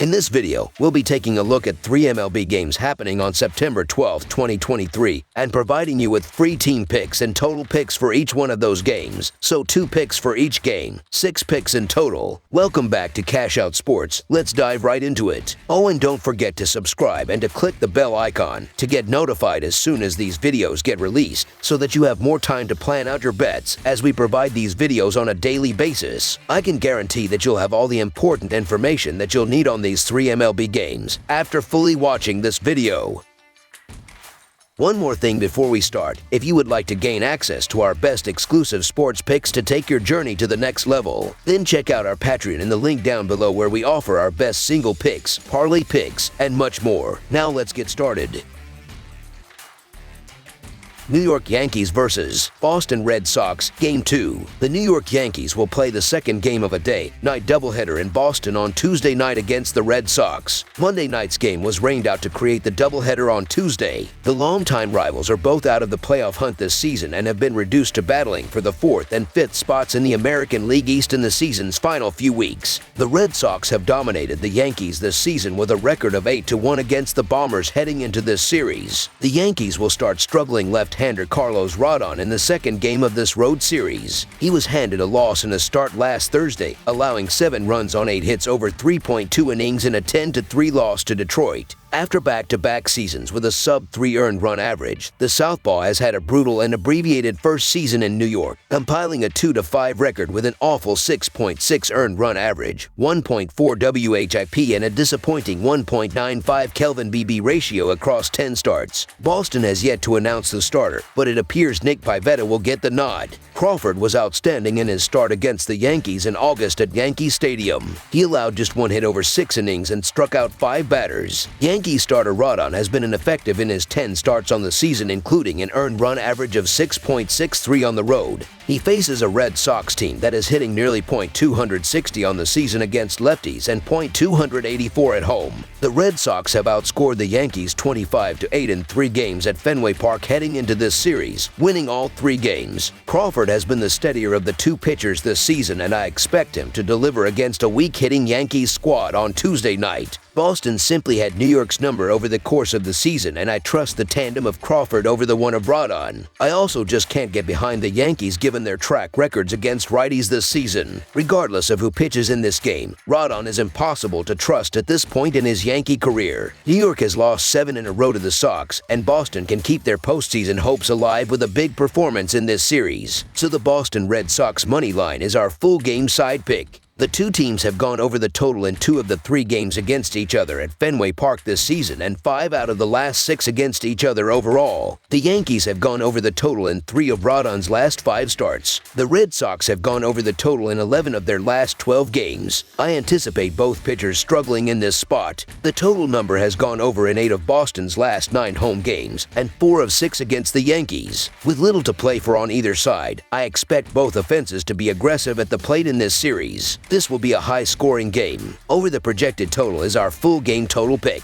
In this video, we'll be taking a look at 3 MLB games happening on September 12, 2023, and providing you with free team picks and total picks for each one of those games. So 2 picks for each game, 6 picks in total. Welcome back to Cash Out Sports. Let's dive right into it. Oh, and don't forget to subscribe and to click the bell icon to get notified as soon as these videos get released, so that you have more time to plan out your bets as we provide these videos on a daily basis. I can guarantee that you'll have all the important information that you'll need on these 3 MLB games after fully watching this video. One more thing before we start. If you would like to gain access to our best exclusive sports picks to take your journey to the next level, then check out our Patreon in the link down below, where we offer our best single picks, parlay picks, and much more. Now let's get started. New York Yankees versus Boston Red Sox, Game 2. The New York Yankees will play the second game of a day-night doubleheader in Boston on Tuesday night against the Red Sox. Monday night's game was rained out to create the doubleheader on Tuesday. The longtime rivals are both out of the playoff hunt this season and have been reduced to battling for the 4th and 5th spots in the American League East in the season's final few weeks. The Red Sox have dominated the Yankees this season with a record of 8-1 against the Bombers heading into this series. The Yankees will start struggling left-hander Carlos Rodon in the second game of this road series. He was handed a loss in a start last Thursday, allowing 7 runs on 8 hits over 3.2 innings in a 10-3 loss to Detroit. After back-to-back seasons with a sub-3 earned run average, the southpaw has had a brutal and abbreviated first season in New York, compiling a 2-5 record with an awful 6.6 earned run average, 1.4 WHIP, and a disappointing 1.95 Kelvin BB ratio across 10 starts. Boston has yet to announce the starter, but it appears Nick Pivetta will get the nod. Crawford was outstanding in his start against the Yankees in August at Yankee Stadium. He allowed just 1 hit over 6 innings and struck out 5 batters. Yankees starter Rodon has been ineffective in his 10 starts on the season, including an earned run average of 6.63 on the road. He faces a Red Sox team that is hitting nearly .260 on the season against lefties and .284 at home. The Red Sox have outscored the Yankees 25-8 in 3 games at Fenway Park heading into this series, winning all 3 games. Crawford has been the steadier of the 2 pitchers this season, and I expect him to deliver against a weak-hitting Yankees squad on Tuesday night. Boston simply had New York's number over the course of the season, and I trust the tandem of Crawford over the one of Rodon. I also just can't get behind the Yankees given their track records against righties this season. Regardless of who pitches in this game, Rodon is impossible to trust at this point in his Yankee career. New York has lost 7 in a row to the Sox, and Boston can keep their postseason hopes alive with a big performance in this series. So the Boston Red Sox money line is our full game side pick. The 2 teams have gone over the total in 2 of the 3 games against each other at Fenway Park this season, and 5 out of the last 6 against each other overall. The Yankees have gone over the total in 3 of Rodon's last 5 starts. The Red Sox have gone over the total in 11 of their last 12 games. I anticipate both pitchers struggling in this spot. The total number has gone over in 8 of Boston's last 9 home games and 4 of 6 against the Yankees. With little to play for on either side, I expect both offenses to be aggressive at the plate in this series. This will be a high-scoring game. Over the projected total is our full game total pick.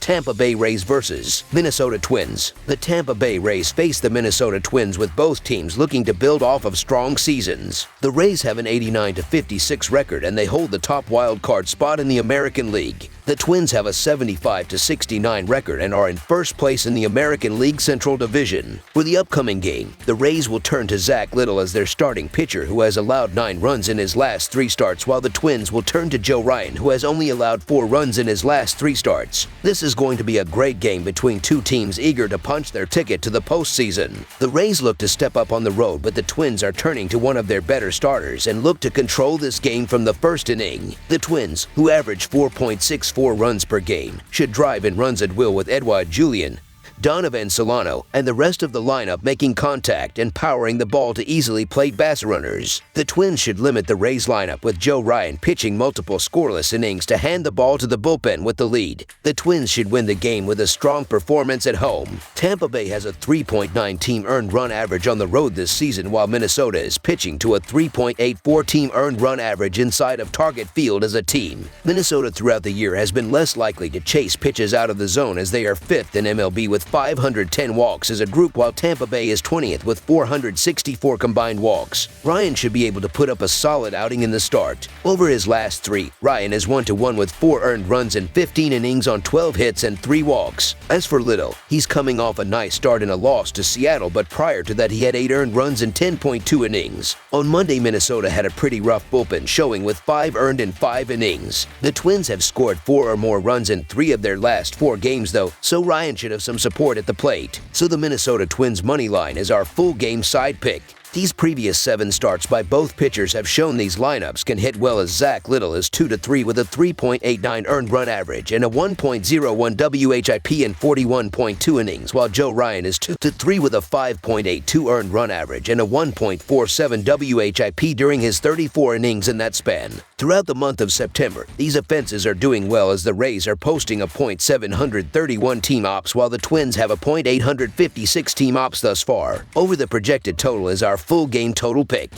Tampa Bay Rays versus Minnesota Twins. The Tampa Bay Rays face the Minnesota Twins, with both teams looking to build off of strong seasons. The Rays have an 89-56 record, and they hold the top wild card spot in the American League. The Twins have a 75-69 record and are in first place in the American League Central Division. For the upcoming game, the Rays will turn to Zach Little as their starting pitcher, who has allowed 9 runs in his last 3 starts, while the Twins will turn to Joe Ryan, who has only allowed 4 runs in his last 3 starts. This is going to be a great game between 2 teams eager to punch their ticket to the postseason. The Rays look to step up on the road, but the Twins are turning to one of their better starters and look to control this game from the first inning. The Twins, who average 4.64 runs per game, should drive in runs at will, with Edouard Julien, Donovan Solano, and the rest of the lineup making contact and powering the ball to easily plate base runners. The Twins should limit the Rays lineup, with Joe Ryan pitching multiple scoreless innings to hand the ball to the bullpen with the lead. The Twins should win the game with a strong performance at home. Tampa Bay has a 3.9 team earned run average on the road this season, while Minnesota is pitching to a 3.84 team earned run average inside of Target Field as a team. Minnesota throughout the year has been less likely to chase pitches out of the zone, as they are 5th in MLB with 510 walks as a group, while Tampa Bay is 20th with 464 combined walks. Ryan should be able to put up a solid outing in the start. Over his last 3, Ryan is 1-1 with 4 earned runs in 15 innings on 12 hits and 3 walks. As for Little, he's coming off a nice start in a loss to Seattle, but prior to that he had 8 earned runs in 10.2 innings. On Monday, Minnesota had a pretty rough bullpen showing with 5 earned in 5 innings. The Twins have scored 4 or more runs in 3 of their last 4 games though, so Ryan should have some support at the plate. So the Minnesota Twins money line is our full game side pick. These previous 7 starts by both pitchers have shown these lineups can hit well, as Zach Little is 2-3 with a 3.89 earned run average and a 1.01 WHIP in 41.2 innings, while Joe Ryan is 2-3 with a 5.82 earned run average and a 1.47 WHIP during his 34 innings in that span. Throughout the month of September, these offenses are doing well, as the Rays are posting a .731 team ops, while the Twins have a .856 team ops thus far. Over the projected total is our full game total pick.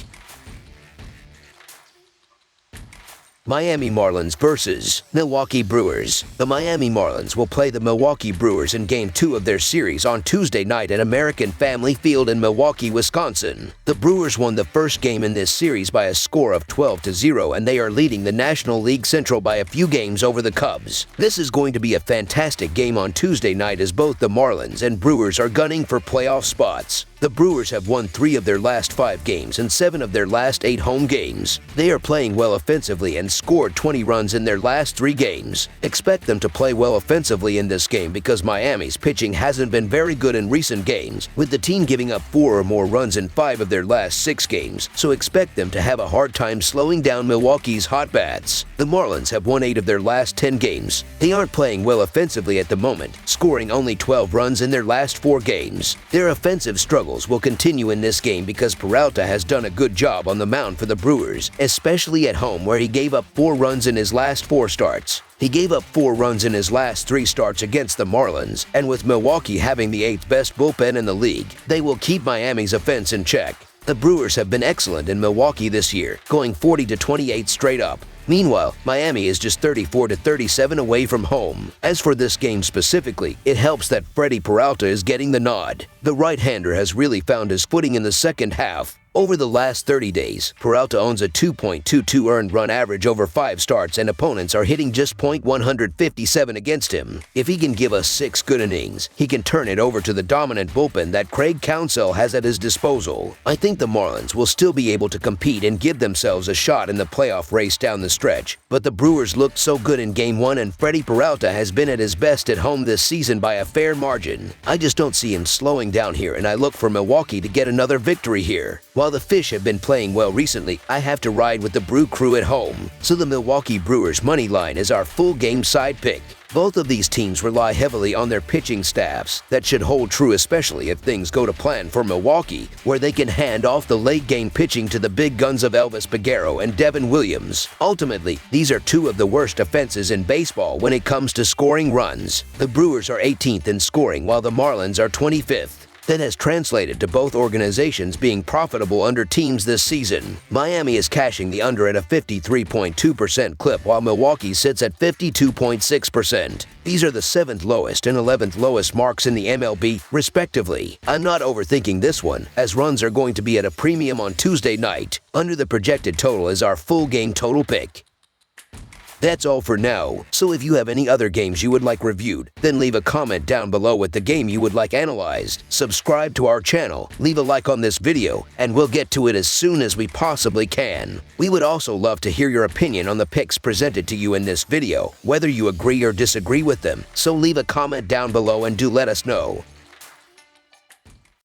Miami Marlins versus Milwaukee Brewers. The Miami Marlins will play the Milwaukee Brewers in Game 2 of their series on Tuesday night at American Family Field in Milwaukee, Wisconsin. The Brewers won the first game in this series by a score of 12-0, and they are leading the National League Central by a few games over the Cubs. This is going to be a fantastic game on Tuesday night, as both the Marlins and Brewers are gunning for playoff spots. The Brewers have won 3 of their last 5 games and 7 of their last 8 home games. They are playing well offensively and scored 20 runs in their last 3 games. Expect them to play well offensively in this game because Miami's pitching hasn't been very good in recent games, with the team giving up 4 or more runs in 5 of their last 6 games, so expect them to have a hard time slowing down Milwaukee's hot bats. The Marlins have won 8 of their last 10 games. They aren't playing well offensively at the moment, scoring only 12 runs in their last 4 games. Their offensive struggles will continue in this game because Peralta has done a good job on the mound for the Brewers, especially at home, where he gave up 4 runs in his last 4 starts. He gave up 4 runs in his last 3 starts against the Marlins, and with Milwaukee having the 8th best bullpen in the league, they will keep Miami's offense in check. The Brewers have been excellent in Milwaukee this year, going 40-28 straight up. Meanwhile, Miami is just 34-37 away from home. As for this game specifically, it helps that Freddie Peralta is getting the nod. The right-hander has really found his footing in the second half. Over the last 30 days, Peralta owns a 2.22 earned run average over 5 starts, and opponents are hitting just .157 against him. If he can give us 6 good innings, he can turn it over to the dominant bullpen that Craig Counsell has at his disposal. I think the Marlins will still be able to compete and give themselves a shot in the playoff race down the stretch, but the Brewers looked so good in Game 1, and Freddie Peralta has been at his best at home this season by a fair margin. I just don't see him slowing down here, and I look for Milwaukee to get another victory here. While the Fish have been playing well recently, I have to ride with the Brew Crew at home, so the Milwaukee Brewers money line is our full game side pick. Both of these teams rely heavily on their pitching staffs. That should hold true especially if things go to plan for Milwaukee, where they can hand off the late-game pitching to the big guns of Elvis Peguero and Devin Williams. Ultimately, these are 2 of the worst offenses in baseball when it comes to scoring runs. The Brewers are 18th in scoring, while the Marlins are 25th. That has translated to both organizations being profitable under teams this season. Miami is cashing the under at a 53.2% clip, while Milwaukee sits at 52.6%. These are the 7th lowest and 11th lowest marks in the MLB, respectively. I'm not overthinking this one, as runs are going to be at a premium on Tuesday night. Under the projected total is our full game total pick. That's all for now, so if you have any other games you would like reviewed, then leave a comment down below with the game you would like analyzed. Subscribe to our channel, leave a like on this video, and we'll get to it as soon as we possibly can. We would also love to hear your opinion on the picks presented to you in this video, whether you agree or disagree with them, so leave a comment down below and do let us know.